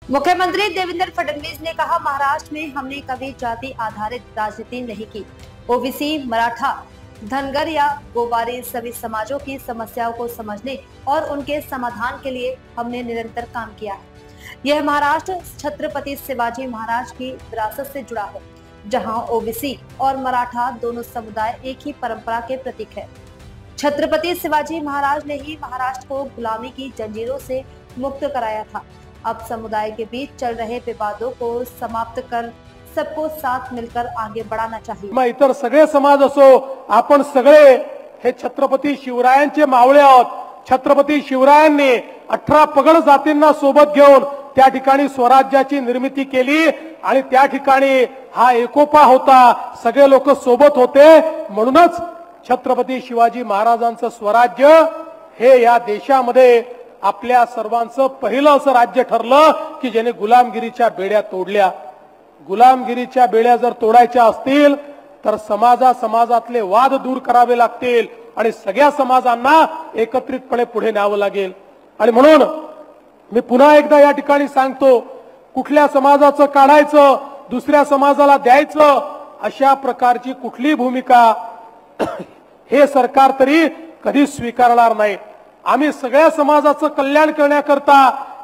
मुख्यमंत्री देवेंद्र फडणवीस ने कहा, महाराष्ट्र में हमने कभी जाति आधारित राजनीति नहीं की। ओबीसी, मराठा, धनगर या गोबारी सभी समाजों की समस्याओं को समझने और उनके समाधान के लिए हमने निरंतर काम किया है। यह महाराष्ट्र छत्रपति शिवाजी महाराज की विरासत से जुड़ा है, जहां ओबीसी और मराठा दोनों समुदाय एक ही परंपरा के प्रतीक है। छत्रपति शिवाजी महाराज ने ही महाराष्ट्र को गुलामी की जंजीरों से मुक्त कराया था। अब समुदाय के बीच चल रहे विवादों को समाप्त कर सबको साथ मिलकर आगे बढ़ाना चाहिए। मग इतर सगळे समाज असो, आपण सगळे हे छत्रपती शिवरायांचे मावळे आहोत। छत्रपती शिवरायांनी 18 पगड जातींना सोबत घेऊन त्या ठिकाणी स्वराज्याची निर्मिती केली आणि त्या ठिकाणी हा एकोपा होता, सगळे लोक सोबत होते। म्हणूनच छत्रपती शिवाजी महाराजांचं स्वराज्य हे या देशामध्ये आपल्या सर्वांचं पहिलं असं राज्य ठरलं की ज्याने गुलामगिरीच्या बेड्या तोडल्या। गुलामगिरीच्या बेड्या जर तोडायच्या असतील तर समाजातले वाद दूर करावे लागतील आणि सगळ्या समाजांना एकत्रितपणे पुढे न्यावं लागेल। आणि म्हणून मी पुन्हा एकदा या ठिकाणी सांगतो, कुठल्या समाजाचं काढायचं, दुसऱ्या समाजाला द्यायचं, अशा प्रकारची कुठली भूमिका हे सरकार तरी कधीच स्वीकारणार नाही। आम्ही सगळ्या समाजाचं कल्याण करण्याकरता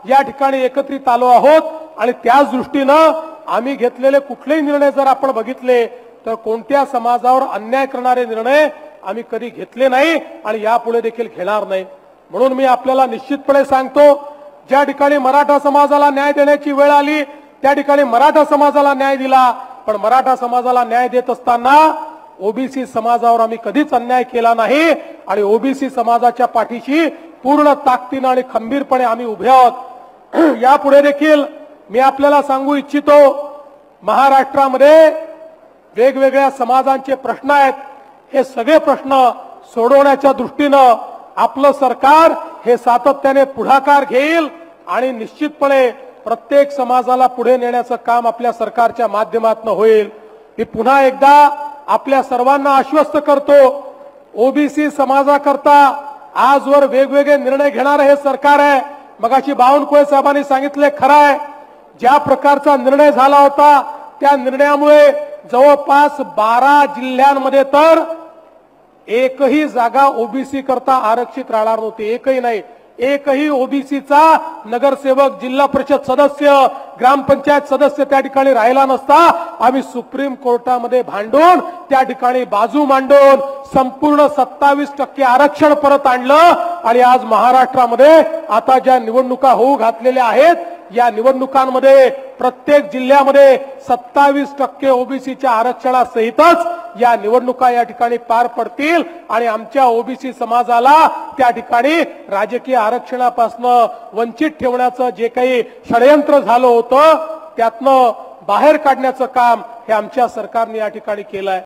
या ठिकाणी एकत्रित आलो आहोत आणि त्याच दृष्टीनं आम्ही घेतलेले कुठलेही निर्णय जर आपण बघितले तर कोणत्या समाजावर अन्याय करणारे निर्णय आम्ही कधी घेतले नाही आणि यापुढे देखील घेणार नाही। म्हणून मी आपल्याला निश्चितपणे सांगतो, ज्या ठिकाणी मराठा समाजाला न्याय देण्याची वेळ आली त्या ठिकाणी मराठा समाजाला न्याय दिला, पण मराठा समाजाला न्याय देत असताना ओबीसी समाजावर आम्ही कधीच अन्याय केला नाही आणि ओबीसी समाजाच्या पाठीशी पूर्ण ताकदीने आणि खंबीरपणे आम्ही उभे आहोत। यापुढे देखील मी आपल्याला सांगू इच्छितो, महाराष्ट्रामध्ये वेगवेगळ्या समाजांचे प्रश्न आहेत, हे सगळे प्रश्न सोडवण्याच्या दृष्टीनं आपलं सरकार हे सातत्याने पुढाकार घेईल आणि निश्चितपणे प्रत्येक समाजाला पुढे नेण्याचं काम आपल्या सरकारच्या माध्यमातून होईल। मी पुन्हा एकदा आपल्या सर्वांना आश्वस्त करतो, ओबीसी समाजाकरता आजवर वेगवेगळे निर्णय घेणारे हे सरकार आहे। मगाशी बावनकुळे साहेबांनी सांगितले, खरं आहे, ज्या प्रकारचा निर्णय झाला होता त्या निर्णयामुळे जवळपास 12 जिल्ह्यांमध्ये तर एकही जागा ओबीसी करता आरक्षित राहणार नव्हती, एकही नाही। एकही ओबीसीचा नगरसेवक, जिल्हा परिषद सदस्य, ग्रामपंचायत सदस्य त्या ठिकाणी राहिला नसता। आम्ही सुप्रीम कोर्टामध्ये भांडून त्या ठिकाणी बाजू मांडून संपूर्ण 27% आरक्षण परत आणलं आणि आज महाराष्ट्रामध्ये आता ज्या निवडणुका होऊ घातलेल्या आहेत या निवडणुकांमध्ये प्रत्येक जिल्ह्यामध्ये 27% ओबीसीच्या आरक्षणासहितच या निवडणुका या ठिकाणी पार पडतील आणि आमच्या ओबीसी समाजाला त्या ठिकाणी राजकीय आरक्षणापासून वंचित ठेवण्याचं जे काही षडयंत्र झालं होतं त्यातनं बाहेर काढण्याचं काम हे आमच्या सरकारने या ठिकाणी केलं आहे।